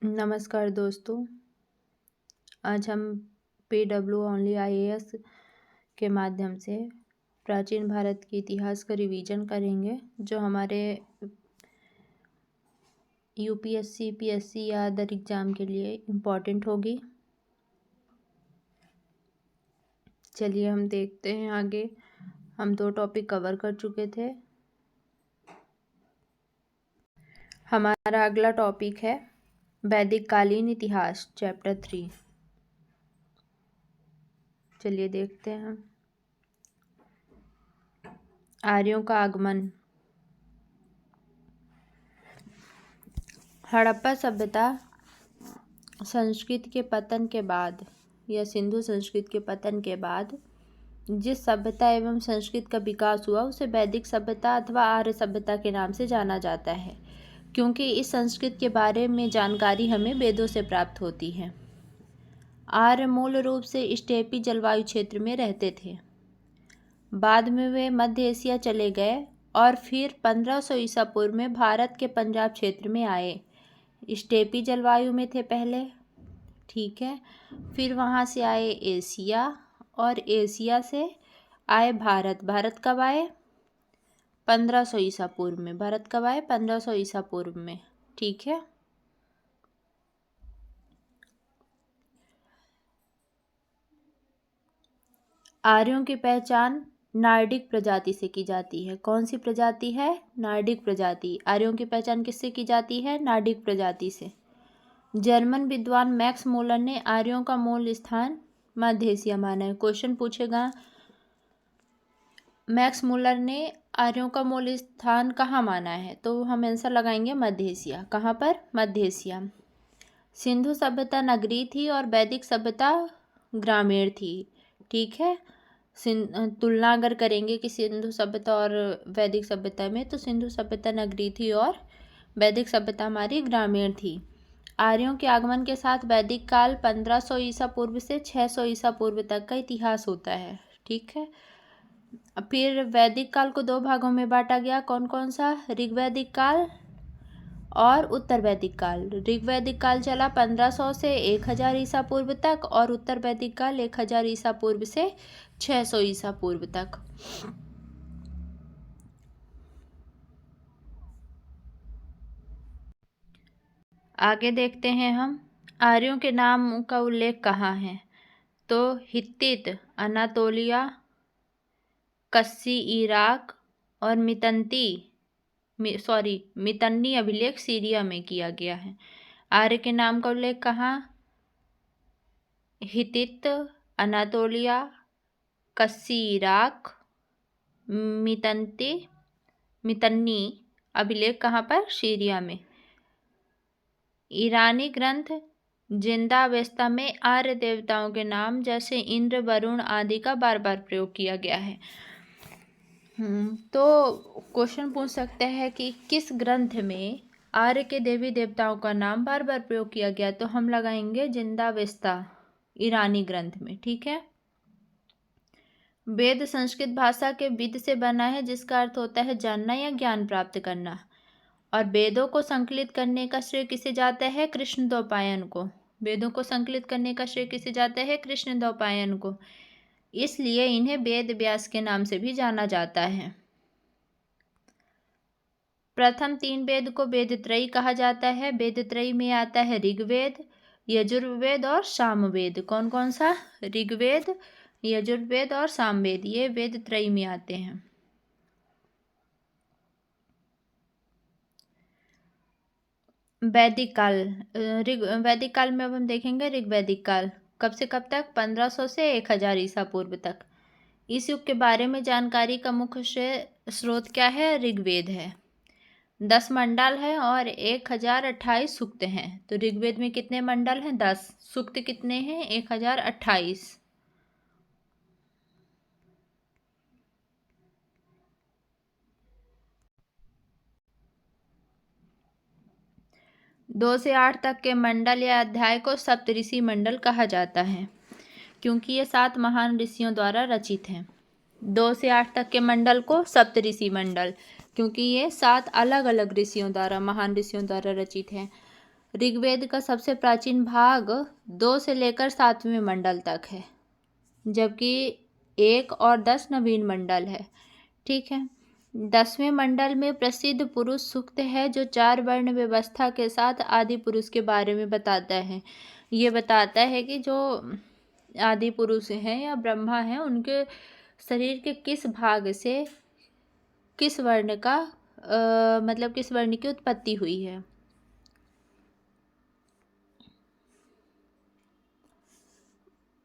नमस्कार दोस्तों। आज हम PWOnly IAS के माध्यम से प्राचीन भारत के इतिहास का रिवीजन करेंगे, जो हमारे UPSC PSC या अदर एग्ज़ाम के लिए इम्पॉर्टेंट होगी। चलिए हम देखते हैं आगे। हम 2 टॉपिक कवर कर चुके थे। हमारा अगला टॉपिक है वैदिक कालीन इतिहास, चैप्टर 3। चलिए देखते हैं हम। आर्यों का आगमन। हड़प्पा सभ्यता संस्कृत के पतन के बाद या सिंधु संस्कृत के पतन के बाद जिस सभ्यता एवं संस्कृत का विकास हुआ उसे वैदिक सभ्यता अथवा आर्य सभ्यता के नाम से जाना जाता है, क्योंकि इस संस्कृत के बारे में जानकारी हमें वेदों से प्राप्त होती है। आर्य मूल रूप से स्टेपी जलवायु क्षेत्र में रहते थे। बाद में वे मध्य एशिया चले गए और फिर 1500 ईसा पूर्व में भारत के पंजाब क्षेत्र में आए। स्टेपी जलवायु में थे पहले, ठीक है। फिर वहाँ से आए एशिया और एशिया से आए भारत। भारत कब आए? 1500 ईसा पूर्व में। भारत कब आए? 1500 ईसा पूर्व में, ठीक है। आर्यों की पहचान नार्डिक प्रजाति से की जाती है। कौन सी प्रजाति है? नार्डिक प्रजाति। आर्यों की पहचान किससे की जाती है? नार्डिक प्रजाति से। जर्मन विद्वान मैक्स मूलर ने आर्यों का मूल स्थान मध्य एशिया माना है। क्वेश्चन पूछेगा, मैक्स मूलर ने आर्यों का मूल स्थान कहाँ माना है? तो हम आंसर लगाएंगे मध्य एशिया। कहाँ पर? मध्य एशिया। सिंधु सभ्यता नगरीय थी और वैदिक सभ्यता ग्रामीण थी, ठीक है। तुलना अगर करेंगे कि सिंधु सभ्यता और वैदिक सभ्यता में, तो सिंधु सभ्यता नगरीय थी और वैदिक सभ्यता हमारी ग्रामीण थी। आर्यों के आगमन के साथ वैदिक काल 1500 ईसा पूर्व से 600 ईसा पूर्व तक का इतिहास होता है, ठीक है। फिर वैदिक काल को 2 भागों में बांटा गया। कौन कौन सा? ऋग्वैदिक काल और उत्तर वैदिक काल। ऋग्वैदिक काल चला 1500 से 1000 ईसा पूर्व तक और उत्तर वैदिक काल 1000 ईसा पूर्व से 600 ईसा पूर्व तक। आगे देखते हैं हम। आर्यों के नाम का उल्लेख कहाँ है? तो हित्तित अनातोलिया, कस्सी इराक और मितन्नी अभिलेख सीरिया में किया गया है। आर्य के नाम का उल्लेख कहाँ? हित्तित अनातोलिया, कस्सी इराक, मितन्नी अभिलेख कहाँ पर? सीरिया में। ईरानी ग्रंथ जिंदावेस्ता में आर्य देवताओं के नाम जैसे इंद्र, वरुण आदि का बार बार प्रयोग किया गया है। तो क्वेश्चन पूछ सकते हैं कि किस ग्रंथ में आर्य के देवी देवताओं का नाम बार बार प्रयोग किया गया? तो हम लगाएंगे जिंदावेस्ता ईरानी ग्रंथ में, ठीक है। वेद संस्कृत भाषा के विद से बना है, जिसका अर्थ होता है जानना या ज्ञान प्राप्त करना। और वेदों को संकलित करने का श्रेय किसे जाता है? कृष्णद्वैपायन को। वेदों को संकलित करने का श्रेय किसे जाता है? कृष्णद्वैपायन को। इसलिए इन्हें वेद व्यास के नाम से भी जाना जाता है। प्रथम 3 वेद को वेदत्रयी कहा जाता है। वेदत्रयी में आता है ऋग्वेद, यजुर्वेद और सामवेद। कौन कौन सा? ऋग्वेद, यजुर्वेद और सामवेद, ये वेदत्रयी में आते हैं। वैदिक काल। वैदिक काल में अब हम देखेंगे ऋग्वैदिक काल। कब से कब तक? 1500 से 1000 ईसा पूर्व तक। इस युग के बारे में जानकारी का मुख्य स्रोत क्या है? ऋग्वेद है। 10 मंडल है और 1028 सूक्त हैं। तो ऋग्वेद में कितने मंडल हैं? 10। सूक्त कितने हैं? 1028। दो से 8 तक के मंडल या अध्याय को सप्तऋषि मंडल कहा जाता है, क्योंकि ये 7 महान ऋषियों द्वारा रचित हैं। 2 से 8 तक के मंडल को सप्तऋषि मंडल, क्योंकि ये 7 अलग अलग ऋषियों द्वारा, महान ऋषियों द्वारा रचित हैं। ऋग्वेद का सबसे प्राचीन भाग 2 से लेकर 7वें मंडल तक है, जबकि 1 और 10 नवीन मंडल है। ठीक है। 10वें मंडल में प्रसिद्ध पुरुष सूक्त है, जो 4 वर्ण व्यवस्था के साथ आदि पुरुष के बारे में बताता है। ये बताता है कि जो आदि पुरुष हैं या ब्रह्मा हैं, उनके शरीर के किस भाग से किस वर्ण का मतलब किस वर्ण की उत्पत्ति हुई है।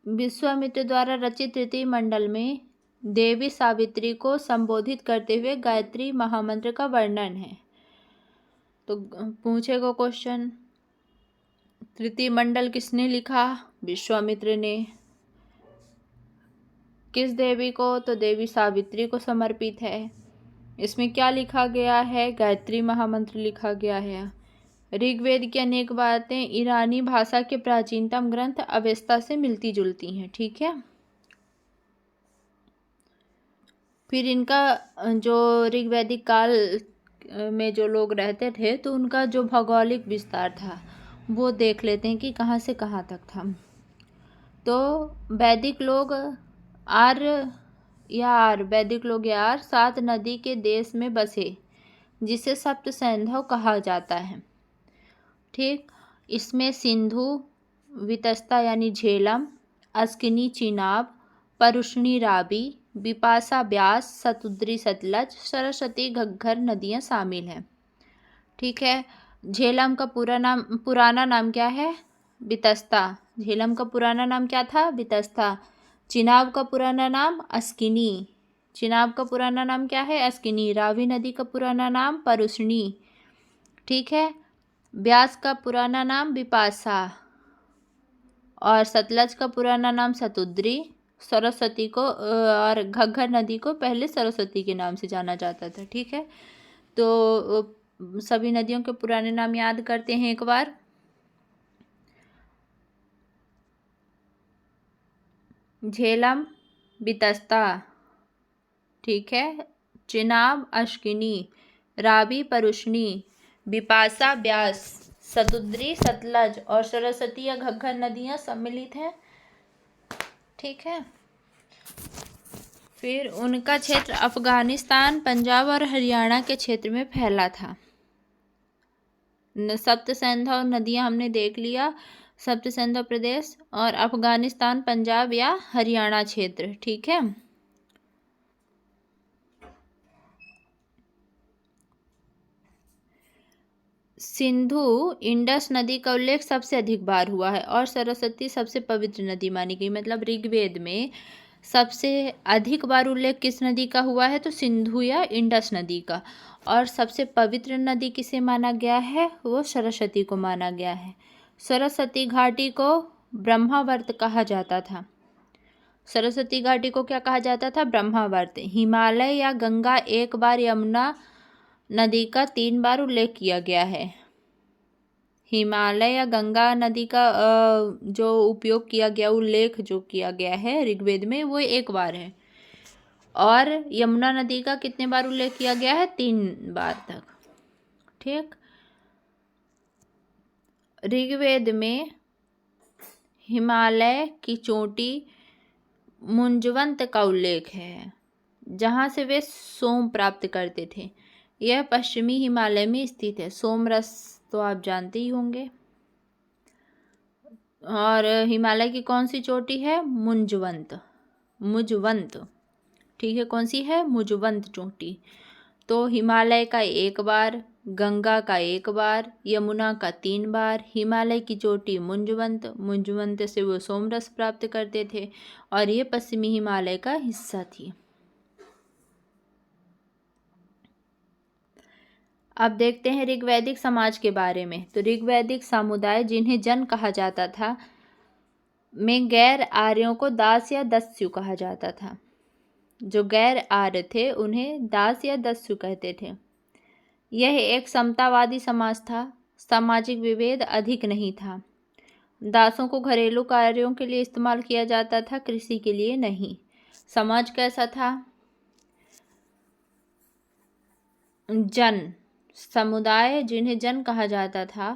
विश्वामित्र द्वारा रचित तृतीय मंडल में देवी सावित्री को संबोधित करते हुए गायत्री महामंत्र का वर्णन है। तो पूछेगा क्वेश्चन, तृतीय मंडल किसने लिखा? विश्वामित्र ने। किस देवी को? तो देवी सावित्री को समर्पित है। इसमें क्या लिखा गया है? गायत्री महामंत्र लिखा गया है। ऋग्वेद की अनेक बातें ईरानी भाषा के प्राचीनतम ग्रंथ अवेस्ता से मिलती जुलती हैं। ठीक है। फिर इनका जो ऋग्वैदिक काल में जो लोग रहते थे, तो उनका जो भौगोलिक विस्तार था वो देख लेते हैं कि कहाँ से कहाँ तक था। तो वैदिक लोग वैदिक लोग 7 नदी के देश में बसे, जिसे सप्त सैंधव कहा जाता है। ठीक। इसमें सिंधु, वितस्ता यानी झेलम, अस्किनी चिनाब, परुष्णी रावी, बिपाशा ब्यास, सतुद्री सतलज, सरस्वती घग्गर नदियाँ शामिल हैं। ठीक है। झेलम का पुराना नाम क्या है? वितस्ता। झेलम का पुराना नाम क्या था? वितस्ता। चिनाब का पुराना नाम अस्किनी। चिनाब का पुराना नाम क्या है? अस्किनी। रावी नदी का पुराना नाम परुष्णी। ठीक है। ब्यास का पुराना नाम बिपाशा और सतलज का पुराना नाम सतुद्री। सरस्वती को और घग्गर नदी को पहले सरस्वती के नाम से जाना जाता था। ठीक है। तो सभी नदियों के पुराने नाम याद करते हैं एक बार। झेलम, बितस्ता। ठीक है। चिनाब, अश्किनी, रावी, परुष्णी, बिपाशा, ब्यास, सतुद्री, सतलज और सरस्वती या घग्गर नदियाँ सम्मिलित हैं। ठीक है। फिर उनका क्षेत्र अफगानिस्तान, पंजाब और हरियाणा के क्षेत्र में फैला था। सप्त सैंधव नदियाँ हमने देख लिया, सप्त सैंधव प्रदेश और अफगानिस्तान, पंजाब या हरियाणा क्षेत्र। ठीक है। सिंधु इंडस नदी का उल्लेख सबसे अधिक बार हुआ है और सरस्वती सबसे पवित्र नदी मानी गई। मतलब ऋग्वेद में सबसे अधिक बार उल्लेख किस नदी का हुआ है? तो सिंधु या इंडस नदी का। और सबसे पवित्र नदी किसे माना गया है? वो सरस्वती को माना गया है। सरस्वती घाटी को ब्रह्मावर्त कहा जाता था। सरस्वती घाटी को क्या कहा जाता था? ब्रह्मावर्त। हिमालय या गंगा एक बार, यमुना नदी का 3 बार उल्लेख किया गया है। हिमालय या गंगा नदी का जो उपयोग किया गया, उल्लेख जो किया गया है ऋग्वेद में, वो 1 बार है। और यमुना नदी का कितने बार उल्लेख किया गया है? 3 बार तक। ठीक। ऋग्वेद में हिमालय की चोटी मुंजवंत का उल्लेख है, जहाँ से वे सोम प्राप्त करते थे। यह पश्चिमी हिमालय में स्थित है। सोमरस तो आप जानते ही होंगे। और हिमालय की कौन सी चोटी है? मुंजवंत। ठीक है। कौन सी है? मुंजवंत चोटी। तो हिमालय का 1 बार, गंगा का 1 बार, यमुना का 3 बार। हिमालय की चोटी मुंजवंत से वो सोमरस प्राप्त करते थे और ये पश्चिमी हिमालय का हिस्सा थी। अब देखते हैं ऋग्वैदिक समाज के बारे में। तो ऋग्वैदिक समुदाय, जिन्हें जन कहा जाता था, में गैर आर्यों को दास या दस्यु कहा जाता था। जो गैर आर्य थे उन्हें दास या दस्यु कहते थे। यह एक समतावादी समाज था। सामाजिक विभेद अधिक नहीं था। दासों को घरेलू कार्यों के लिए इस्तेमाल किया जाता था, कृषि के लिए नहीं। समाज कैसा था? जन समुदाय, जिन्हें जन कहा जाता था,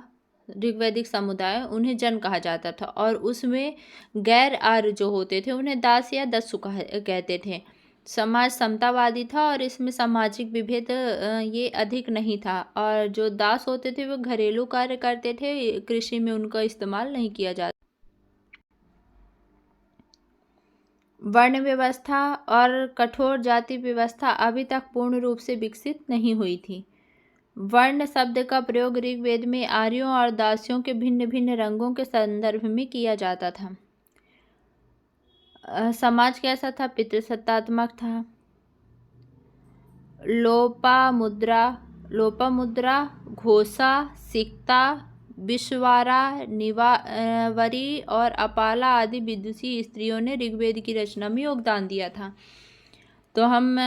ऋग्वैदिक समुदाय, उन्हें जन कहा जाता था, और उसमें गैर आर्य जो होते थे उन्हें दास या दस्यु कहते थे। समाज समतावादी था और इसमें सामाजिक विभेद ये अधिक नहीं था, और जो दास होते थे वो घरेलू कार्य करते थे, कृषि में उनका इस्तेमाल नहीं किया जाता। वर्ण व्यवस्था और कठोर जाति व्यवस्था अभी तक पूर्ण रूप से विकसित नहीं हुई थी। वर्ण शब्द का प्रयोग ऋग्वेद में आर्यों और दासियों के भिन्न भिन्न रंगों के संदर्भ में किया जाता था। समाज कैसा था? पितृसत्तात्मक था। लोपामुद्रा, घोषा, सिक्ता, विश्वारा, निवावरी और अपाला आदि विदुषी स्त्रियों ने ऋग्वेद की रचना में योगदान दिया था। तो हम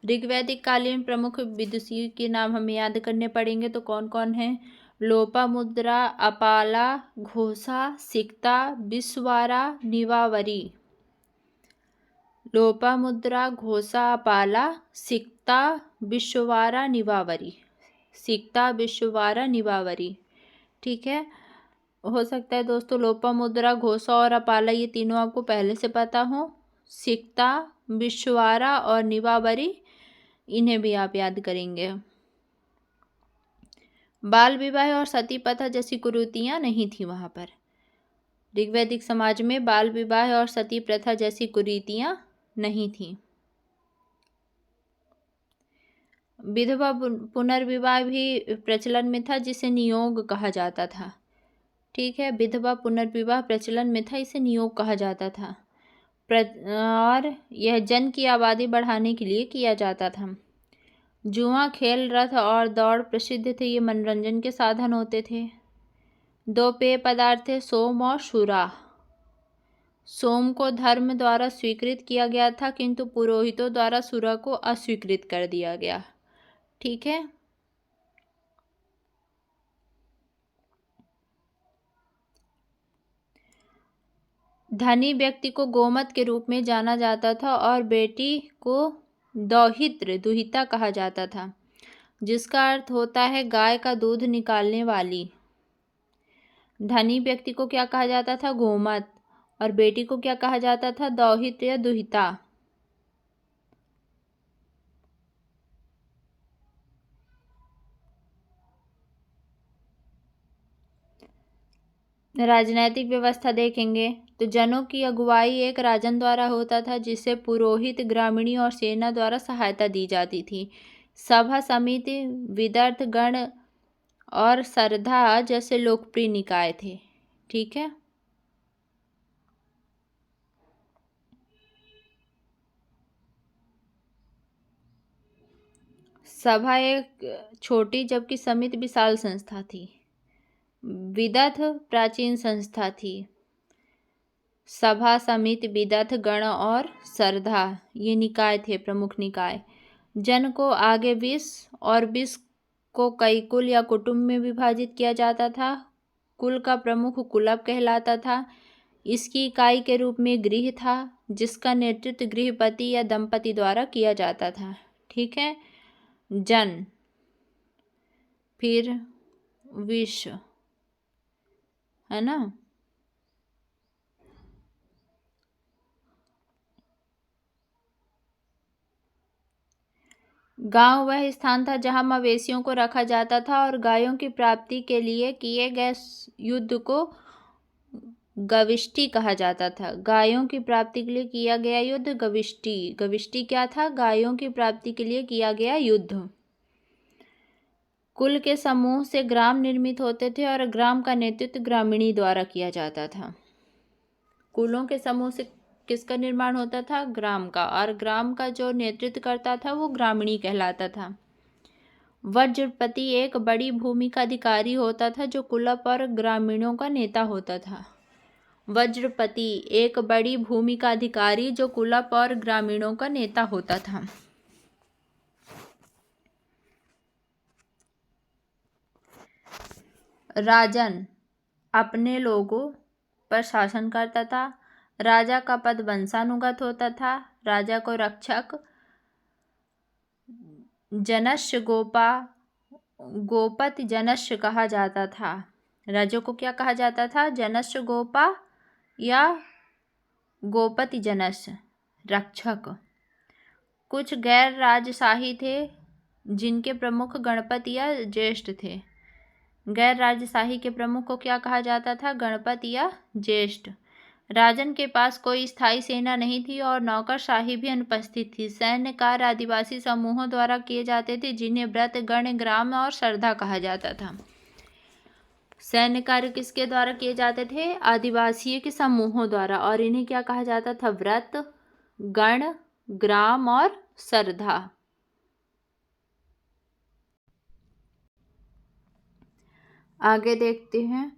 ऋग्वैदिक कालीन प्रमुख विदुषी के नाम हमें याद करने पड़ेंगे। तो कौन कौन है? लोपामुद्रा, अपाला, घोषा, सिक्ता, विश्वारा, निवावरी। लोपामुद्रा, घोषा, अपाला, सिक्ता, विश्वारा, निवावरी। सिक्ता, विश्वारा, निवावरी। ठीक है, हो सकता है दोस्तों लोपामुद्रा, घोषा और अपाला ये तीनों आपको पहले से पता हो। सिक्ता, विश्वारा और निवावरी, इन्हें भी आप याद करेंगे। बाल विवाह और सती प्रथा जैसी कुरीतियां नहीं थी वहां पर। ऋग्वैदिक समाज में बाल विवाह और सती प्रथा जैसी कुरीतियां नहीं थी। विधवा पुनर्विवाह भी प्रचलन में था, जिसे नियोग कहा जाता था। ठीक है, विधवा पुनर्विवाह प्रचलन में था, इसे नियोग कहा जाता था। और यह जन की आबादी बढ़ाने के लिए किया जाता था। जुआ, खेल, रथ और दौड़ प्रसिद्ध थे, ये मनोरंजन के साधन होते थे। 2 पेय पदार्थ थे, सोम और शुरा। सोम को धर्म द्वारा स्वीकृत किया गया था, किंतु पुरोहितों द्वारा शुरा को अस्वीकृत कर दिया गया। ठीक है, धनी व्यक्ति को गोमत के रूप में जाना जाता था और बेटी को दौहित्र, दुहिता कहा जाता था, जिसका अर्थ होता है गाय का दूध निकालने वाली। धनी व्यक्ति को क्या कहा जाता था? गोमत। और बेटी को क्या कहा जाता था? दौहित्र या दुहिता। राजनैतिक व्यवस्था देखेंगे तो जनों की अगुवाई एक राजन द्वारा होता था, जिसे पुरोहित, ग्रामीणी और सेना द्वारा सहायता दी जाती थी। सभा समिति, विदर्थ गण और सरधा जैसे लोकप्रिय निकाय थे। ठीक है, सभा एक छोटी जबकि समिति विशाल संस्था थी। विदर्थ प्राचीन संस्था थी। सभा, समिति, विदर्थ गण और सरधा ये निकाय थे, प्रमुख निकाय। जन को आगे 20 और 20 को कई कुल या कुटुंब में विभाजित किया जाता था। कुल का प्रमुख कुलप कहलाता था। इसकी इकाई के रूप में गृह था, जिसका नेतृत्व गृहपति या दंपति द्वारा किया जाता था। ठीक है, जन, फिर विश्व, है ना। गांव वह स्थान था जहां मवेशियों को रखा जाता था और गायों की प्राप्ति के लिए किए गए युद्ध को गविष्टि कहा जाता था। गायों की प्राप्ति के लिए किया गया युद्ध गविष्टि। गविष्टि क्या था? गायों की प्राप्ति के लिए किया गया युद्ध। कुल के समूह से ग्राम निर्मित होते थे और ग्राम का नेतृत्व ग्रामीणी द्वारा किया जाता था। कुलों के समूह से किसका निर्माण होता था? ग्राम का। और ग्राम का जो नेतृत्व करता था वो ग्रामीणी कहलाता था। वज्रपति एक बड़ी भूमि का अधिकारी होता था, जो कुलप और ग्रामीणों का नेता होता था। वज्रपति एक बड़ी भूमि का अधिकारी जो कुलप और ग्रामीणों का नेता होता था। राजन अपने लोगों पर शासन करता था। राजा का पद वंशानुगत होता था। राजा को रक्षक, जनस्य गोपा गोपति जनस्य कहा जाता था। राजों को क्या कहा जाता था? जनस्य गोपा या गोपति जनस्य, रक्षक। कुछ गैर राजशाही थे जिनके प्रमुख गणपति या ज्येष्ठ थे। गैर राजशाही के प्रमुख को क्या कहा जाता था? गणपति या ज्येष्ठ। राजन के पास कोई स्थायी सेना नहीं थी और नौकरशाही भी अनुपस्थित थी। सैन्य कार्य आदिवासी समूहों द्वारा किए जाते थे जिन्हें व्रत, गण, ग्राम और श्रद्धा कहा जाता था। सैन्य कार्य किसके द्वारा किए जाते थे? आदिवासी के समूहों द्वारा, और इन्हें क्या कहा जाता था? व्रत, गण, ग्राम और श्रद्धा। आगे देखते हैं।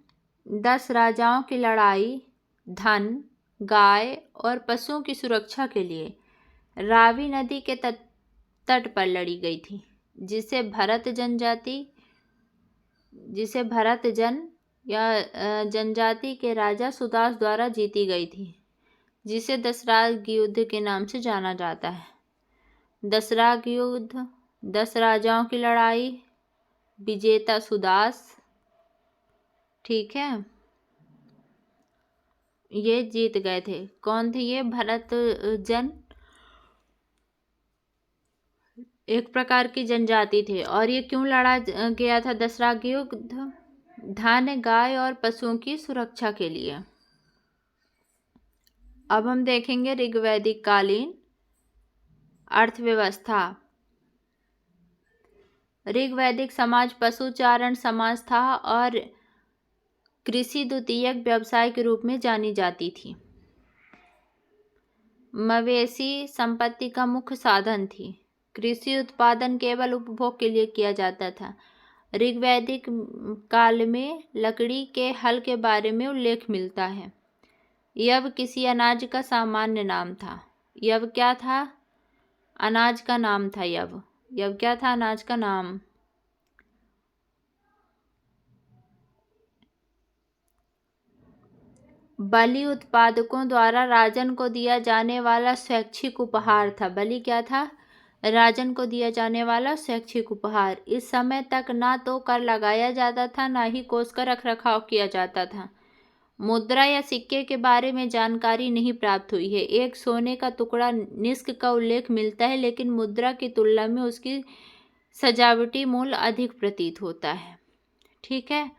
10 राजाओं की लड़ाई धन, गाय और पशुओं की सुरक्षा के लिए रावी नदी के तट पर लड़ी गई थी, जिसे भरत जन या जनजाति के राजा सुदास द्वारा जीती गई थी, जिसे दसराग युद्ध के नाम से जाना जाता है। दसराग युद्ध, 10 राजाओं की लड़ाई, विजेता सुदास, ठीक है, ये जीत गए थे। कौन थे ये? भरत जन, एक प्रकार की जनजाति थे। और ये क्यों लड़ा गया था दसराग युद्ध? धन, गाय और पशुओं की सुरक्षा के लिए। अब हम देखेंगे ऋग्वैदिक कालीन अर्थव्यवस्था। ऋग्वैदिक समाज पशुचारण समाज था और कृषि द्वितीयक व्यवसाय के रूप में जानी जाती थी। मवेशी संपत्ति का मुख्य साधन थी। कृषि उत्पादन केवल उपभोग के लिए किया जाता था। ऋग्वैदिक काल में लकड़ी के हल के बारे में उल्लेख मिलता है। यव किसी अनाज का सामान्य नाम था। यव क्या था? अनाज का नाम था यव। यव क्या था? अनाज का नाम। बलि उत्पादकों द्वारा राजन को दिया जाने वाला स्वैच्छिक उपहार था। बलि क्या था? राजन को दिया जाने वाला स्वैच्छिक उपहार। इस समय तक ना तो कर लगाया जाता था, ना ही कोष का रखरखाव किया जाता था। मुद्रा या सिक्के के बारे में जानकारी नहीं प्राप्त हुई है। एक सोने का टुकड़ा निष्क का उल्लेख मिलता है, लेकिन मुद्रा की तुलना में उसकी सजावटी मूल्य अधिक प्रतीत होता है। ठीक है,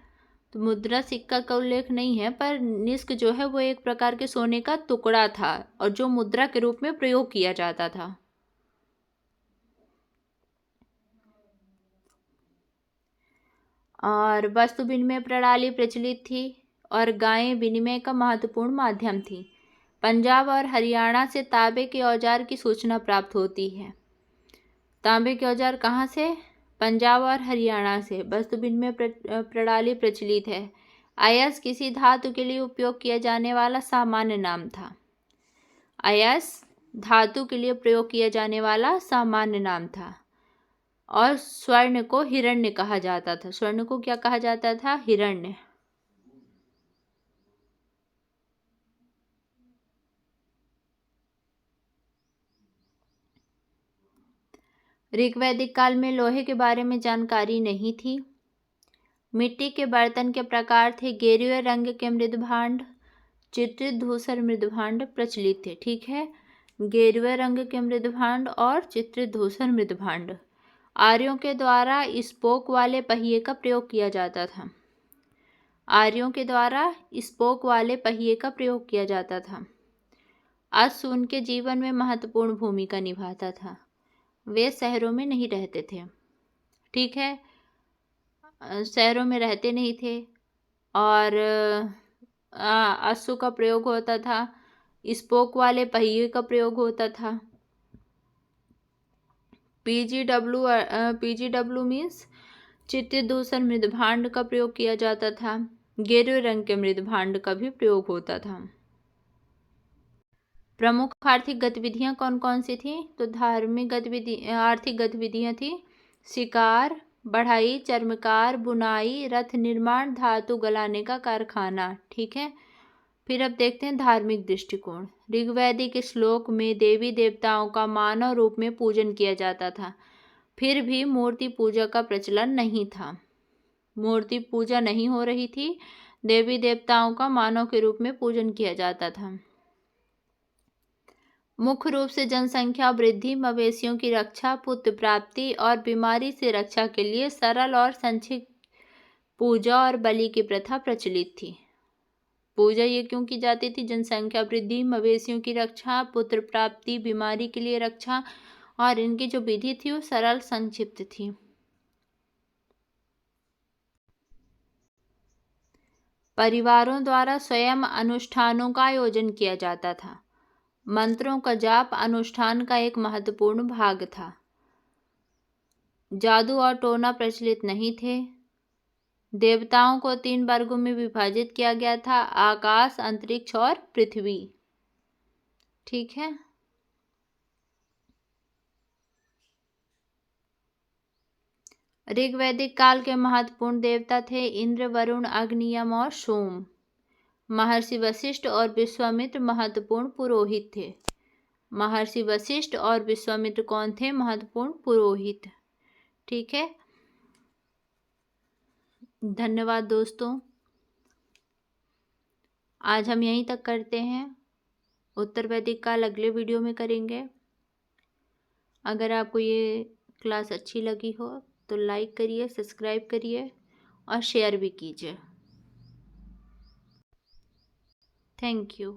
तो मुद्रा सिक्का का उल्लेख नहीं है, पर निष्क जो है वो एक प्रकार के सोने का टुकड़ा था और जो मुद्रा के रूप में प्रयोग किया जाता था। और वस्तु विनिमय प्रणाली प्रचलित थी और गायें विनिमय का महत्वपूर्ण माध्यम थी। पंजाब और हरियाणा से तांबे के औजार की सूचना प्राप्त होती है। तांबे के औजार कहाँ से? पंजाब और हरियाणा से। वस्तु विनिमय प्रणाली प्रचलित है। अयस्क किसी धातु के लिए उपयोग किया जाने वाला सामान्य नाम था। अयस्क धातु के लिए प्रयोग किया जाने वाला सामान्य नाम था। और स्वर्ण को हिरण्य कहा जाता था। स्वर्ण को क्या कहा जाता था? हिरण्य। ऋग्वैदिक काल में लोहे के बारे में जानकारी नहीं थी। मिट्टी के बर्तन के प्रकार थे। गेरुए रंग के मृदभांड, चित्रित धूसर मृदभांड प्रचलित थे। ठीक है, गेरुए रंग के मृदभांड और चित्रित धूसर मृदभांड। आर्यों के द्वारा स्पोक वाले पहिए का प्रयोग किया जाता था। आर्यों के द्वारा स्पोक वाले पहिए का प्रयोग किया जाता था। अश्व उनके जीवन में महत्वपूर्ण भूमिका निभाता था। वे शहरों में नहीं रहते थे। ठीक है, शहरों में रहते नहीं थे और अश्व का प्रयोग होता था, स्पोक वाले पहिए का प्रयोग होता था। पीजीडब्ल्यू मीन्स चित्रित धूसर मृदभांड का प्रयोग किया जाता था। गेरुए रंग के मृदभांड का भी प्रयोग होता था। प्रमुख आर्थिक गतिविधियां कौन कौन सी थी? तो धार्मिक आर्थिक गतिविधियां थी शिकार, बढ़ई, चर्मकार, बुनाई, रथ निर्माण, धातु गलाने का कारखाना। ठीक है, फिर अब देखते हैं धार्मिक दृष्टिकोण। ऋग्वैदिक श्लोक में देवी देवताओं का मानव रूप में पूजन किया जाता था। फिर भी मूर्ति पूजा का प्रचलन नहीं था। मूर्ति पूजा नहीं हो रही थी, देवी देवताओं का मानव के रूप में पूजन किया जाता था। मुख्य रूप से जनसंख्या वृद्धि, मवेशियों की रक्षा, पुत्र प्राप्ति और बीमारी से रक्षा के लिए सरल और संक्षिप्त पूजा और बलि की प्रथा प्रचलित थी। पूजा ये क्यों की जाती थी? जनसंख्या वृद्धि, मवेशियों की रक्षा, पुत्र प्राप्ति, बीमारी के लिए रक्षा, और इनकी जो विधि थी वो सरल संक्षिप्त थी। परिवारों द्वारा स्वयं अनुष्ठानों का आयोजन किया जाता था। मंत्रों का जाप अनुष्ठान का एक महत्वपूर्ण भाग था। जादू और टोना प्रचलित नहीं थे। देवताओं को 3 वर्गों में विभाजित किया गया था: आकाश, अंतरिक्ष और पृथ्वी। ठीक है। ऋग्वैदिक काल के महत्वपूर्ण देवता थे इंद्र, वरुण, अग्नि, यम और सोम। महर्षि वशिष्ठ और विश्वामित्र महत्वपूर्ण पुरोहित थे। महर्षि वशिष्ठ और विश्वामित्र कौन थे? महत्वपूर्ण पुरोहित। ठीक है। धन्यवाद दोस्तों, आज हम यहीं तक करते हैं। उत्तर वैदिक काल अगले वीडियो में करेंगे। अगर आपको ये क्लास अच्छी लगी हो तो लाइक करिए, सब्सक्राइब करिए और शेयर भी कीजिए। Thank you.